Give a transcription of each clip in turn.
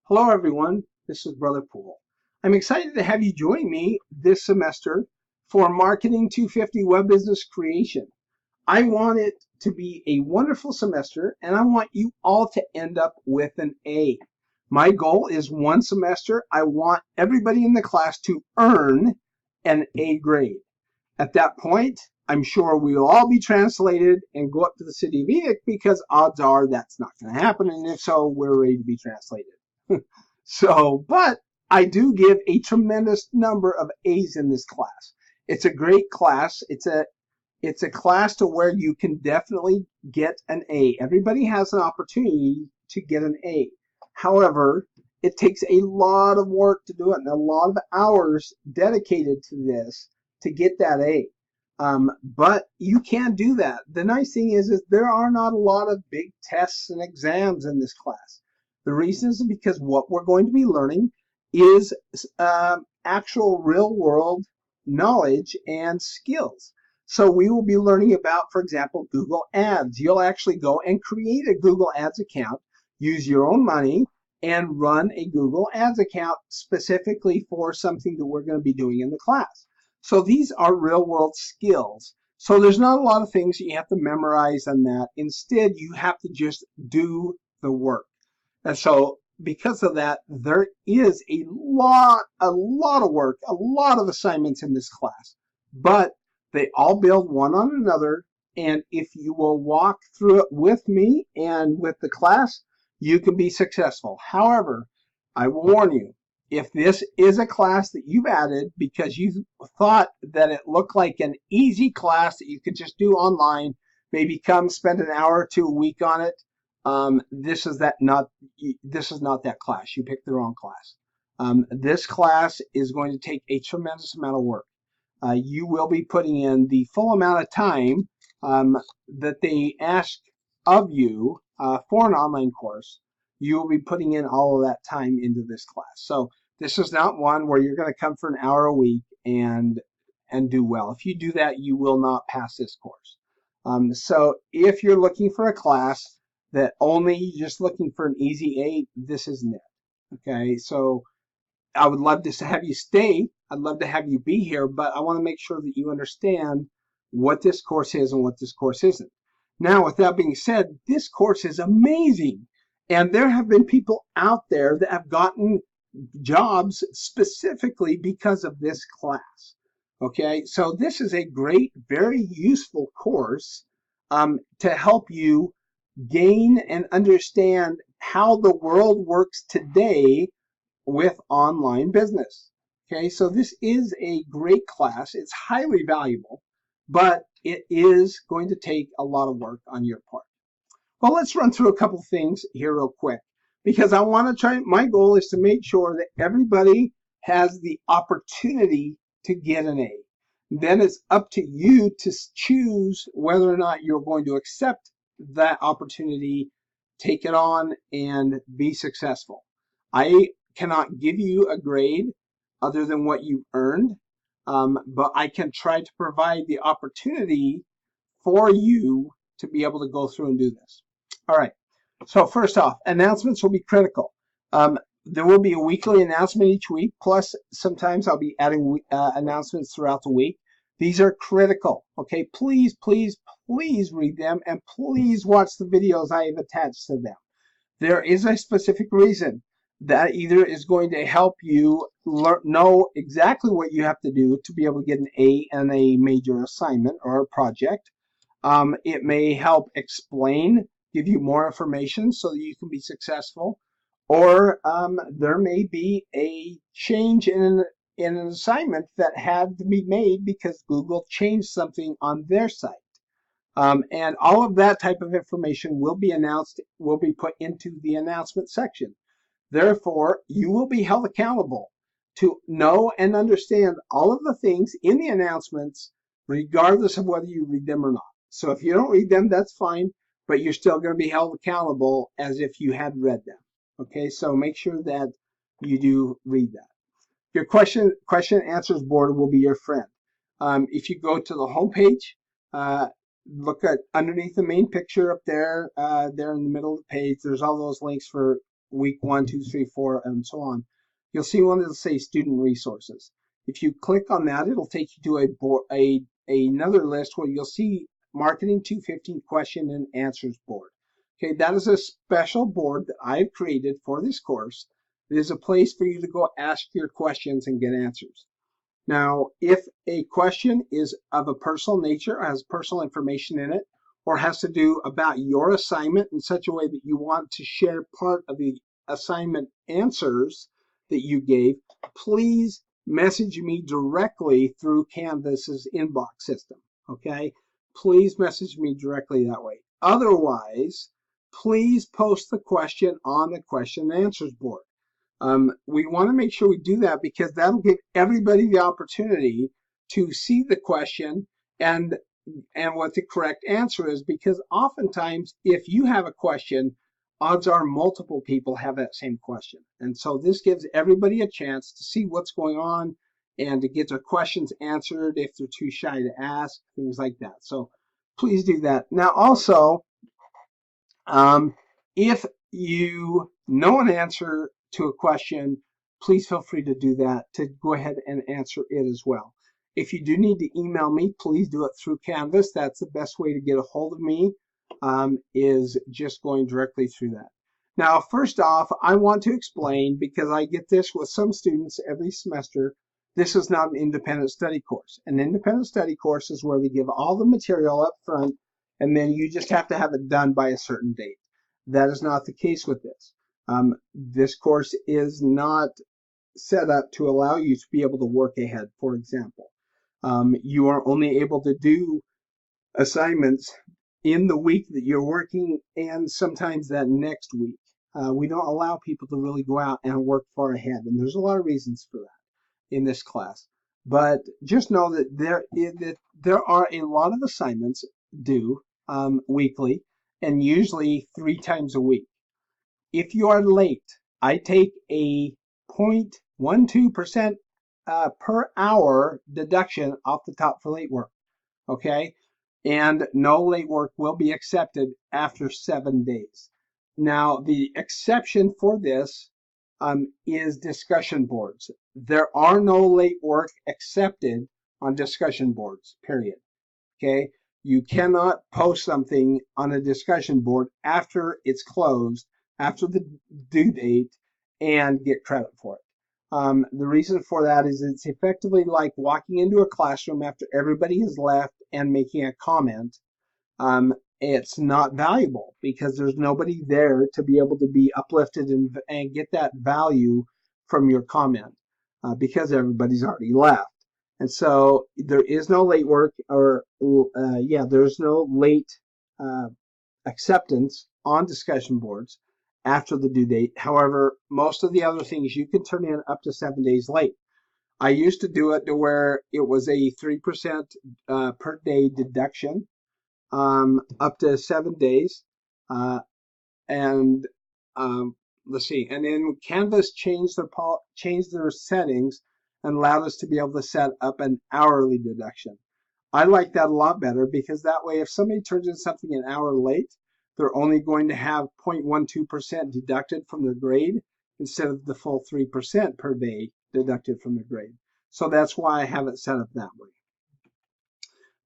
Hello everyone, this is Brother Poole. I'm excited to have you join me this semester for Marketing 250 Web Business Creation. I want it to be a wonderful semester and I want you all to end up with an A. My goal is one semester, I want everybody in the class to earn an A grade. At that point, I'm sure we will all be translated and go up to the city of Edic because odds are that's not going to happen, and if so, we're ready to be translated. But I do give a tremendous number of A's in this class. It's a great class. It's a class to where you can definitely get an A. Everybody has an opportunity to get an A. However, it takes a lot of work to do it and a lot of hours dedicated to this to get that A. But you can do that. The nice thing is there are not a lot of big tests and exams in this class. The reason is because what we're going to be learning is actual real world knowledge and skills. So we will be learning about, for example, Google Ads. You'll actually go and create a Google Ads account, use your own money, and run a Google Ads account specifically for something that we're going to be doing in the class. So these are real world skills. So there's not a lot of things that you have to memorize on that. Instead, you have to just do the work. And so because of that, there is a lot of work, a lot of assignments in this class, but they all build one on another. And if you will walk through it with me and with the class, you can be successful. However, I will warn you, if this is a class that you've added because you thought that it looked like an easy class that you could just do online, maybe come spend an hour or two a week on it, this is not that class. You picked the wrong class. This class is going to take a tremendous amount of work. You will be putting in the full amount of time that they ask of you for an online course. You will be putting in all of that time into this class. So this is not one where you're going to come for an hour a week and do well. If you do that, you will not pass this course. So if you're looking for a class that only just looking for an easy A, this isn't it. Okay, so I would love to have you stay. I'd love to have you be here, but I want to make sure that you understand what this course is and what this course isn't. Now, with that being said, this course is amazing. And there have been people out there that have gotten jobs specifically because of this class. Okay, so this is a great, very useful course to help you gain and understand how the world works today with online business. Okay, so this is a great class. It's highly valuable, but it is going to take a lot of work on your part. Well, let's run through a couple things here real quick because I want to try. My goal is to make sure that everybody has the opportunity to get an A. Then it's up to you to choose whether or not you're going to accept that opportunity, take it on, and be successful. I cannot give you a grade other than what you earned, but I can try to provide the opportunity for you to be able to go through and do this. All right, so first off, announcements will be critical. There will be a weekly announcement each week, plus sometimes I'll be adding announcements throughout the week. These are critical, okay? Please, please, please read them and please watch the videos I have attached to them. There is a specific reason that either is going to help you know exactly what you have to do to be able to get an A in a major assignment or a project. It may help explain, give you more information so that you can be successful. Or there may be a change in an assignment that had to be made because Google changed something on their site. And all of that type of information will be announced, will be put into the announcement section. Therefore, you will be held accountable to know and understand all of the things in the announcements, regardless of whether you read them or not. So if you don't read them, that's fine, but you're still going to be held accountable as if you had read them. Okay, so make sure that you do read that. Your question answers board will be your friend. If you go to the home page, look at underneath the main picture up there, there in the middle of the page, there's all those links for week 1, 2, 3, 4, and so on, you'll see one that'll say student resources. If you click on that, it'll take you to another list where you'll see Marketing 250 question and answers board. Okay, that is a special board that I've created for this course. It is a place for you to go ask your questions and get answers. Now, if a question is of a personal nature, or has personal information in it, or has to do about your assignment in such a way that you want to share part of the assignment answers that you gave, please message me directly through Canvas's inbox system, okay? Please message me directly that way. Otherwise, please post the question on the question and answers board. We want to make sure we do that because that'll give everybody the opportunity to see the question and what the correct answer is, because oftentimes if you have a question, odds are multiple people have that same question. And so this gives everybody a chance to see what's going on and to get their questions answered if they're too shy to ask, things like that. So please do that. Now also, if you know an answer to a question, please feel free to do that, to go ahead and answer it as well. If you do need to email me, please do it through Canvas. That's the best way to get a hold of me, is just going directly through that. Now, first off, I want to explain, because I get this with some students every semester, this is not an independent study course. An independent study course is where they give all the material up front, and then you just have to have it done by a certain date. That is not the case with this. This course is not set up to allow you to be able to work ahead, for example. You are only able to do assignments in the week that you're working and sometimes that next week. We don't allow people to really go out and work far ahead, and there's a lot of reasons for that in this class. But just know that there are a lot of assignments due weekly, and usually 3 times a week. If you are late, I take a 0.12% per hour deduction off the top for late work, okay? And no late work will be accepted after 7 days. Now, the exception for this is discussion boards. There are no late work accepted on discussion boards, period, okay? You cannot post something on a discussion board after it's closed, after the due date, and get credit for it. The reason for that is it's effectively like walking into a classroom after everybody has left and making a comment. It's not valuable because there's nobody there to be able to be uplifted and get that value from your comment because everybody's already left. And so there is no late work, or there's no late acceptance on discussion boards after the due date. However, most of the other things you can turn in up to 7 days late. I used to do it to where it was a 3% per day deduction up to 7 days. Let's see. And then Canvas changed their settings and allowed us to be able to set up an hourly deduction. I like that a lot better because that way if somebody turns in something an hour late, they're only going to have 0.12% deducted from their grade instead of the full 3% per day deducted from their grade. So that's why I have it set up that way.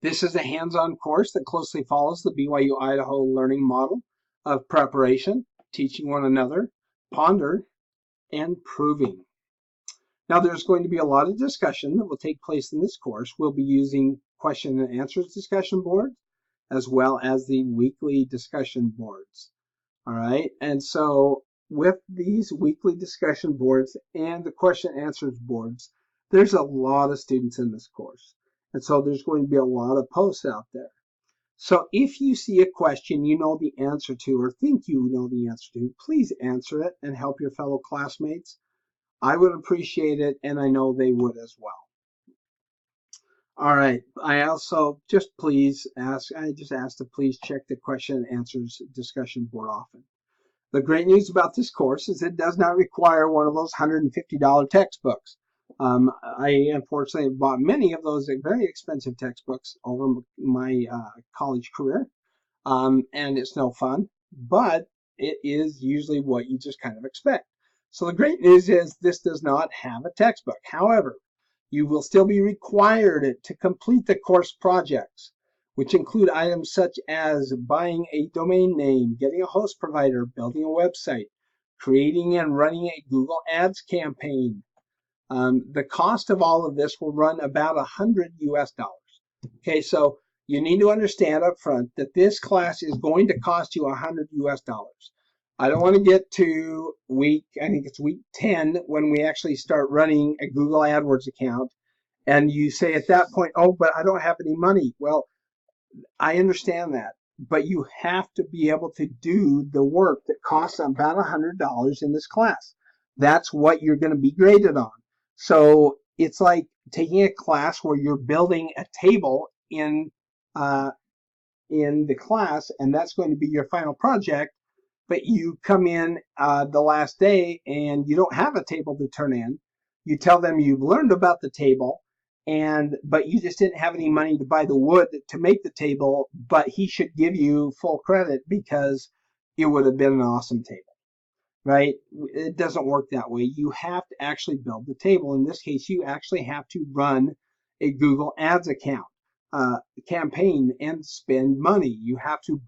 This is a hands-on course that closely follows the BYU-Idaho learning model of preparation, teaching one another, ponder, and proving. Now there's going to be a lot of discussion that will take place in this course. We'll be using question and answers discussion boards as well as the weekly discussion boards. All right, and so with these weekly discussion boards and the question and answers boards, there's a lot of students in this course. And so there's going to be a lot of posts out there. So if you see a question you know the answer to or think you know the answer to, please answer it and help your fellow classmates. I would appreciate it, and I know they would as well. All right, I also I just ask to please check the question and answers discussion board often. The great news about this course is it does not require one of those $150 textbooks. I unfortunately have bought many of those very expensive textbooks over my college career, and it's no fun. But it is usually what you just kind of expect. So the great news is this does not have a textbook. However, you will still be required to complete the course projects, which include items such as buying a domain name, getting a host provider, building a website, creating and running a Google Ads campaign. The cost of all of this will run about $100 US. Okay, so you need to understand up front that this class is going to cost you $100 US. I don't want to get to I think it's week 10 when we actually start running a Google AdWords account, and you say at that point, oh, but I don't have any money. Well, I understand that, but you have to be able to do the work that costs about $100 in this class. That's what you're going to be graded on. So it's like taking a class where you're building a table in the class, and that's going to be your final project, but you come in the last day and you don't have a table to turn in. You tell them you've learned about the table, but you just didn't have any money to buy the wood to make the table, but he should give you full credit because it would have been an awesome table, right? It doesn't work that way. You have to actually build the table. In this case, you actually have to run a Google Ads account, campaign, and spend money. You have to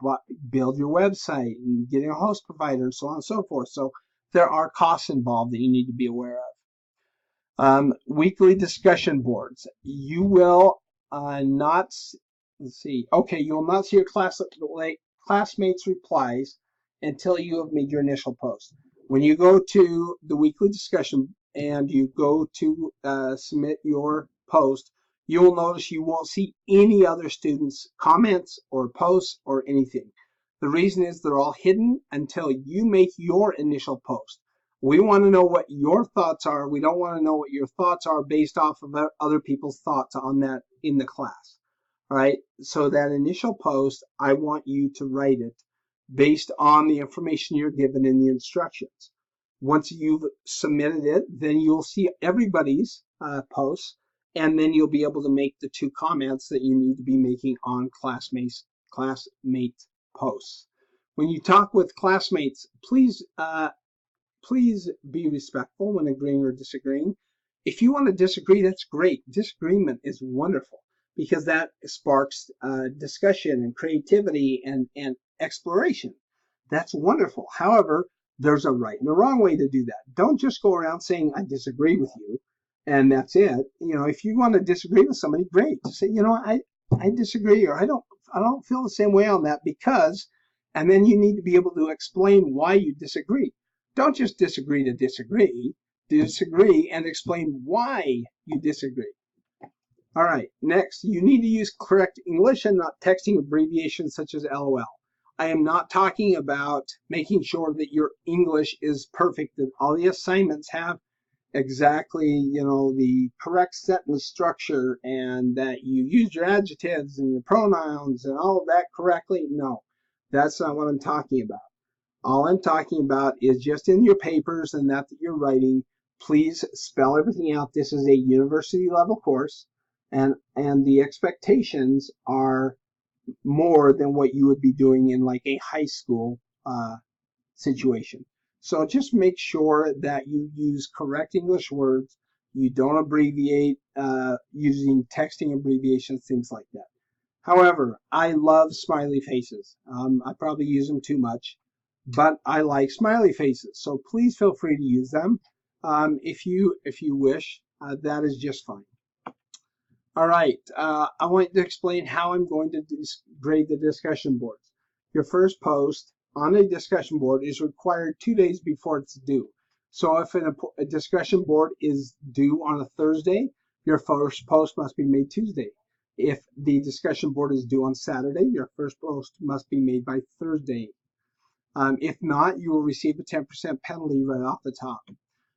build your website and getting a host provider and so on and so forth. So there are costs involved that you need to be aware of. Weekly discussion boards. You will not, let's see, okay, you will not see your classmates' replies until you have made your initial post. When you go to the weekly discussion and you go to submit your post, you will notice you won't see any other students' comments or posts or anything. The reason is they're all hidden until you make your initial post. We want to know what your thoughts are. We don't want to know what your thoughts are based off of other people's thoughts on that in the class. All right. So that initial post, I want you to write it based on the information you're given in the instructions. Once you've submitted it, then you'll see everybody's posts, and then you'll be able to make the 2 comments that you need to be making on classmate posts. When you talk with classmates, please be respectful when agreeing or disagreeing. If you want to disagree, that's great. Disagreement is wonderful because that sparks discussion and creativity and exploration. That's wonderful. However, there's a right and a wrong way to do that. Don't just go around saying, I disagree with you, and that's it. If you want to disagree with somebody, great. Just say, I disagree, or I don't feel the same way on that because, and then you need to be able to explain why you disagree. Don't just disagree to disagree. Disagree and explain why you disagree. All right, next, you need to use correct English and not texting abbreviations such as LOL. I am not talking about making sure that your English is perfect, that all the assignments have exactly, the correct sentence structure and that you use your adjectives and your pronouns and all of that correctly. No, that's not what I'm talking about. All I'm talking about is just in your papers and that you're writing, please spell everything out. This is a university level course, and the expectations are more than what you would be doing in like a high school situation. So just make sure that you use correct English words. You don't abbreviate using texting abbreviations, things like that. However, I love smiley faces. I probably use them too much, but I like smiley faces. So please feel free to use them if you wish. That is just fine. All right, I want to explain how I'm going to grade the discussion boards. Your first post on a discussion board is required 2 days before it's due. So if a discussion board is due on a Thursday, your first post must be made Tuesday. If the discussion board is due on Saturday, your first post must be made by Thursday. If not, you will receive a 10% penalty right off the top.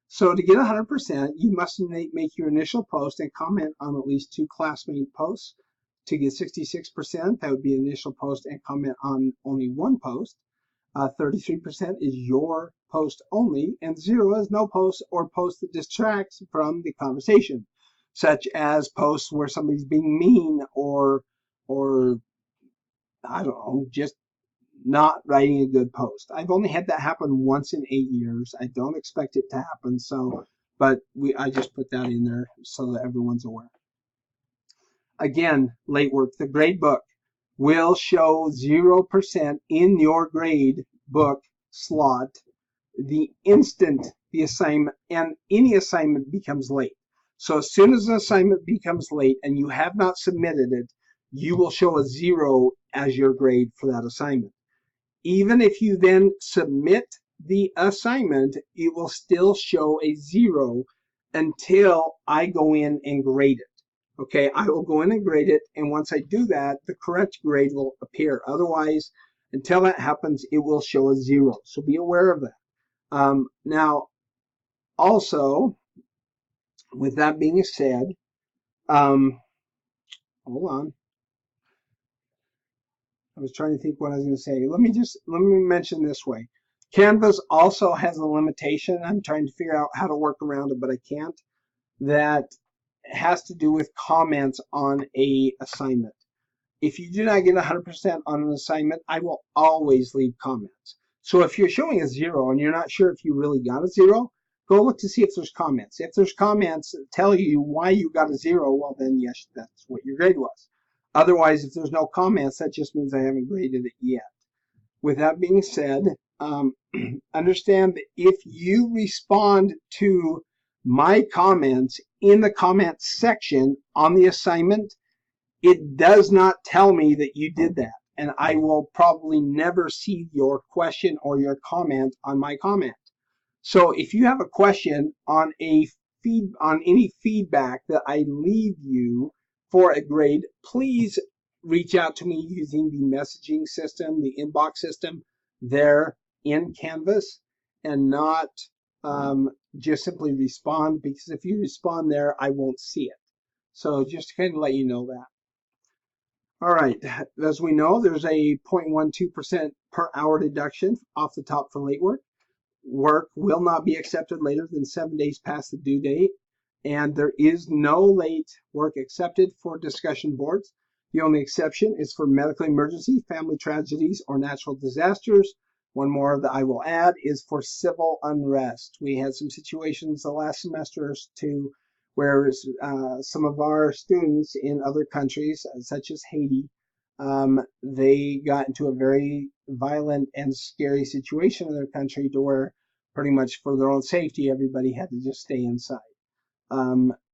So to get 100%, you must make your initial post and comment on at least 2 classmate posts. To get 66%, that would be an initial post and comment on only 1 post. 33% is your post only, and 0 is no post or post that distracts from the conversation, such as posts where somebody's being mean or I don't know, just not writing a good post. I've only had that happen once in 8 years. I don't expect it to happen, so but I just put that in there so that everyone's aware. Again, late work. The grade book will show 0% in your grade book slot the instant the assignment and any assignment becomes late. So as soon as an assignment becomes late and you have not submitted it, you will show a 0 as your grade for that assignment. Even if you then submit the assignment, it will still show a 0 until I go in and grade it. Okay, I will go in and grade it, and once I do that, the correct grade will appear. Otherwise, until that happens, it will show a 0. So be aware of that. Now, also, with that being said, hold on. I was trying to think what I was going to say. Let me mention this way. Canvas also has a limitation. I'm trying to figure out how to work around it, but I can't. That has to do with comments on a assignment. If you do not get 100% on an assignment, I will always leave comments. So if you're showing a 0 and you're not sure if you really got a 0, go look to see if there's comments. If there's comments that tell you why you got a 0, well then yes, that's what your grade was. Otherwise, if there's no comments, that just means I haven't graded it yet. With that being said, understand that if you respond to my comments in the comments section on the assignment, it does not tell me that you did that. And I will probably never see your question or your comment on my comment. So if you have a question on any feedback that I leave you for a grade, please reach out to me using the messaging system, the inbox system there in Canvas, and not just simply respond, because if you respond there, I won't see it. So just to kind of let you know that. All right, as we know, there's a 0.12% per hour deduction off the top for late work. Work will not be accepted later than 7 days past the due date, and there is no late work accepted for discussion boards. The only exception is for medical emergency, family tragedies, or natural disasters. One more that I will add is for civil unrest. We had some situations the last semester too, where some of our students in other countries, such as Haiti, they got into a very violent and scary situation in their country to where pretty much for their own safety, everybody had to just stay inside.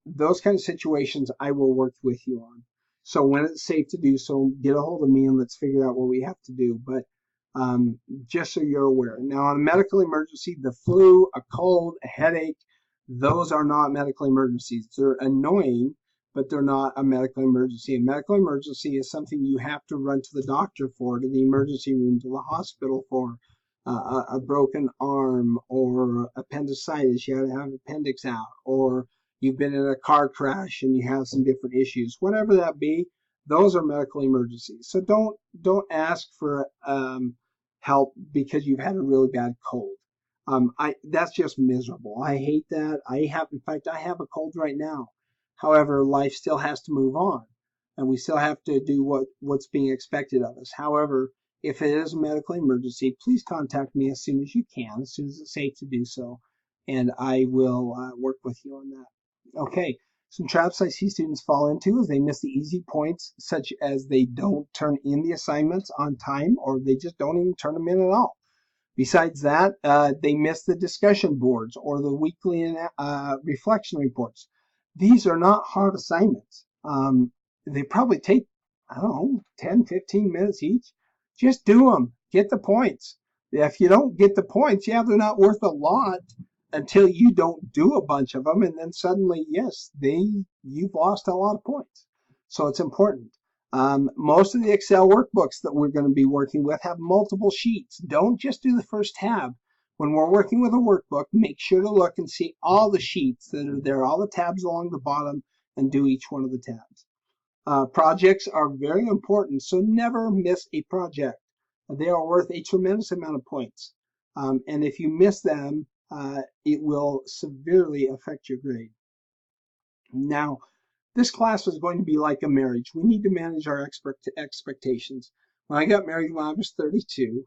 Those kind of situations I will work with you on. So when it's safe to do so, get a hold of me and let's figure out what we have to do. But just so you're aware. Now, on a medical emergency, the flu, a cold, a headache, those are not medical emergencies. They're annoying, but they're not a medical emergency. A medical emergency is something you have to run to the doctor for, to the emergency room, to the hospital for. A broken arm or appendicitis, you have to have appendix out, or you've been in a car crash and you have some different issues. Whatever that be, those are medical emergencies. So don't ask for help because you've had a really bad cold. That's just miserable. I hate that. In fact, I have a cold right now. However, life still has to move on, and we still have to do what's being expected of us. However, if it is a medical emergency, please contact me as soon as you can, as soon as it's safe to do so, and I will work with you on that. Okay, some traps I see students fall into is they miss the easy points, such as they don't turn in the assignments on time, or they just don't even turn them in at all. Besides that, they miss the discussion boards or the weekly reflection reports. These are not hard assignments. They probably take, I don't know, 10, 15 minutes each. Just do them. Get the points. If you don't get the points, yeah, they're not worth a lot until you don't do a bunch of them, and then suddenly, yes, you've lost a lot of points. So it's important. Most of the Excel workbooks that we're going to be working with have multiple sheets. Don't just do the first tab. When we're working with a workbook, make sure to look and see all the sheets that are there, all the tabs along the bottom, and do each one of the tabs. Projects are very important, so never miss a project. They are worth a tremendous amount of points. And if you miss them, it will severely affect your grade. Now, this class is going to be like a marriage. We need to manage our expectations. When I got married when I was 32,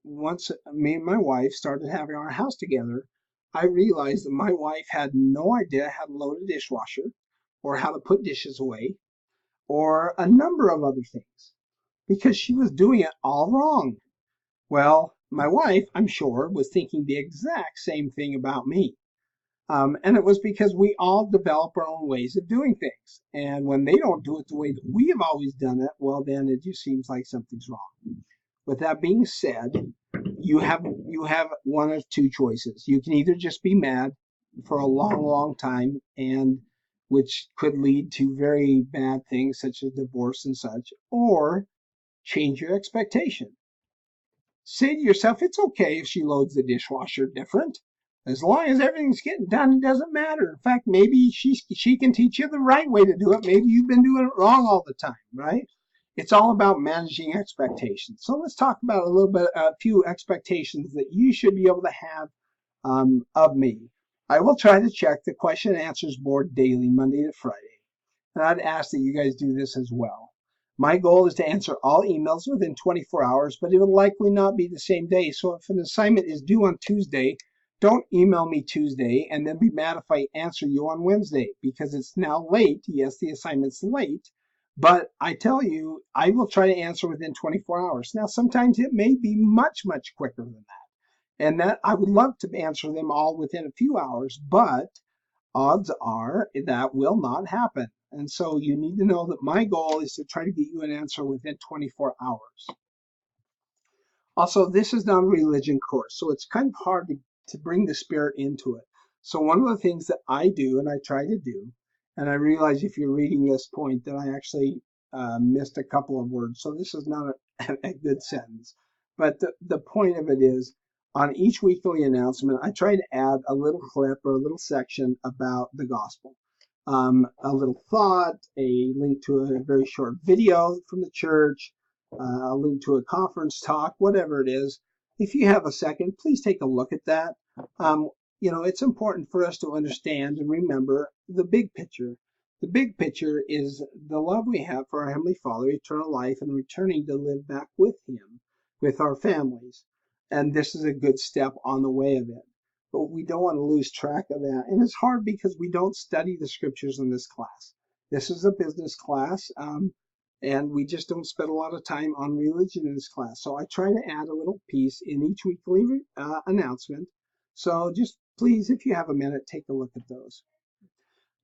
once me and my wife started having our house together, I realized that my wife had no idea how to load a dishwasher or how to put dishes away or a number of other things because she was doing it all wrong. Well, my wife, I'm sure, was thinking the exact same thing about me. And it was because we all develop our own ways of doing things. And when they don't do it the way that we have always done it, well, then it just seems like something's wrong. With that being said, you have one of two choices. You can either just be mad for a long, long time, and which could lead to very bad things such as divorce and such, or change your expectation. Say to yourself, it's okay if she loads the dishwasher different. As long as everything's getting done, it doesn't matter. In fact, maybe she can teach you the right way to do it. Maybe you've been doing it wrong all the time, right? It's all about managing expectations. So let's talk about a few expectations that you should be able to have of me. I will try to check the question and answers board daily, Monday to Friday. And I'd ask that you guys do this as well. My goal is to answer all emails within 24 hours, but it will likely not be the same day. So if an assignment is due on Tuesday, don't email me Tuesday and then be mad if I answer you on Wednesday because it's now late. Yes, the assignment's late, but I tell you, I will try to answer within 24 hours. Now, sometimes it may be much, much quicker than that. And that I would love to answer them all within a few hours, but odds are that will not happen. And so you need to know that my goal is to try to get you an answer within 24 hours. Also, this is not a religion course, so it's kind of hard to bring the spirit into it. So one of the things that I do and I try to do, and I realize if you're reading this point that I actually missed a couple of words, so this is not a good sentence. But the point of it is, on each weekly announcement, I try to add a little clip or a little section about the gospel. A little thought, a link to a very short video from the church, a link to a conference talk, whatever it is. If you have a second, please take a look at that. It's important for us to understand and remember the big picture. The big picture is the love we have for our Heavenly Father, eternal life, and returning to live back with Him, with our families. And this is a good step on the way of it. But we don't want to lose track of that. And it's hard because we don't study the scriptures in this class. This is a business class, and we just don't spend a lot of time on religion in this class. So I try to add a little piece in each weekly announcement. So just please, if you have a minute, take a look at those.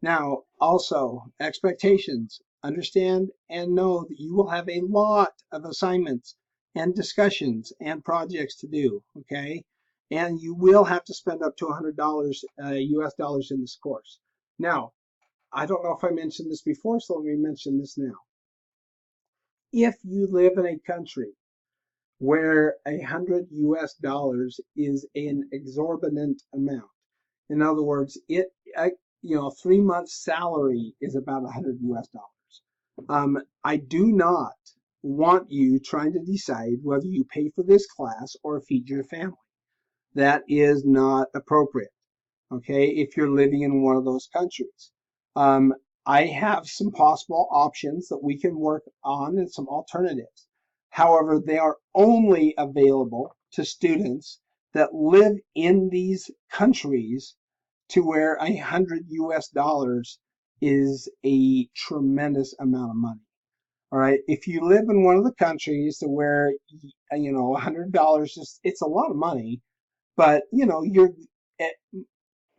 Now, also, expectations. Understand and know that you will have a lot of assignments and discussions and projects to do, okay? And you will have to spend up to $100 US dollars in this course. Now, I don't know if I mentioned this before, so let me mention this now. If you live in a country where $100 US dollars is an exorbitant amount, in other words, 3 months salary is about $100 US dollars. I do not want you trying to decide whether you pay for this class or feed your family. That is not appropriate, okay, if you're living in one of those countries. I have some possible options that we can work on and some alternatives. However, they are only available to students that live in these countries to where $100 US dollars is a tremendous amount of money. All right. If you live in one of the countries to where, $100 it's a lot of money, but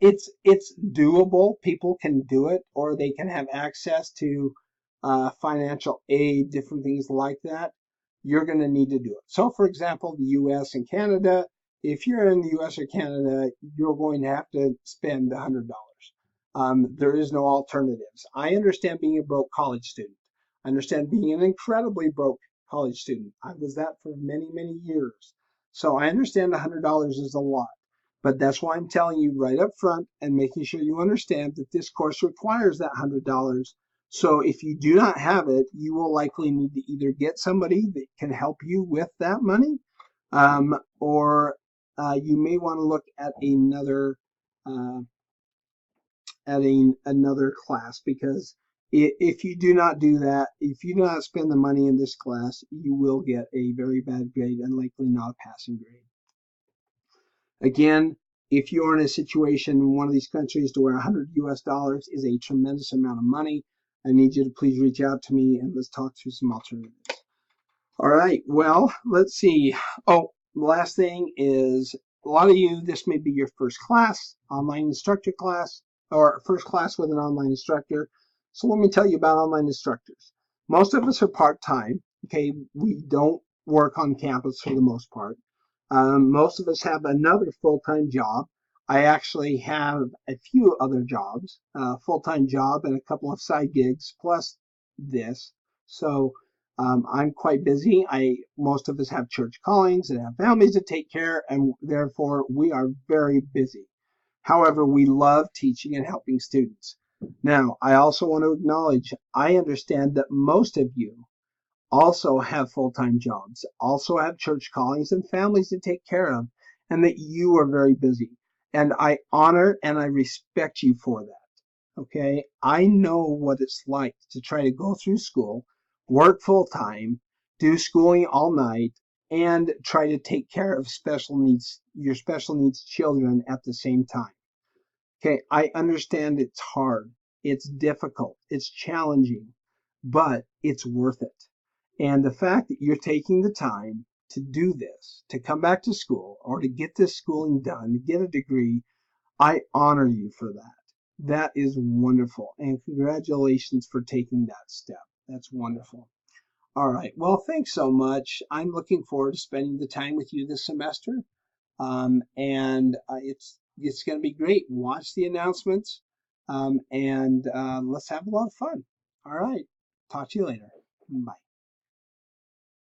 it's doable. People can do it, or they can have access to financial aid, different things like that. You're going to need to do it. So, for example, the U.S. and Canada, if you're in the U.S. or Canada, you're going to have to spend $100. There is no alternatives. I understand being a broke college student. I understand being an incredibly broke college student. I was that for many, many years. So I understand $100 is a lot. But that's why I'm telling you right up front and making sure you understand that this course requires that $100. So if you do not have it, you will likely need to either get somebody that can help you with that money, or you may want to look at another class, because If you do not do that, if you do not spend the money in this class, you will get a very bad grade and likely not a passing grade. Again, if you're in a situation in one of these countries to where $100 is a tremendous amount of money, I need you to please reach out to me and let's talk through some alternatives. All right, well, let's see. Oh, the last thing is, a lot of you, this may be your first class, online instructor class, or first class with an online instructor. So let me tell you about online instructors. Most of us are part-time, okay? We don't work on campus for the most part. Most of us have another full-time job. I actually have a few other jobs, a full-time job and a couple of side gigs, plus this. So I'm quite busy. Most of us have church callings and have families to take care, and therefore we are very busy. However, we love teaching and helping students. Now, I also want to acknowledge, I understand that most of you also have full-time jobs, also have church callings and families to take care of, and that you are very busy. And I honor and I respect you for that. Okay? I know what it's like to try to go through school, work full-time, do schooling all night, and try to take care of your special needs children at the same time. Okay, I understand it's hard, it's difficult, it's challenging, but it's worth it. And the fact that you're taking the time to do this, to come back to school, or to get this schooling done, to get a degree, I honor you for that. That is wonderful. And congratulations for taking that step. That's wonderful. All right. Well, thanks so much. I'm looking forward to spending the time with you this semester. And it's going to be great. Watch the announcements, and let's have a lot of fun. All right. Talk to you later. Bye.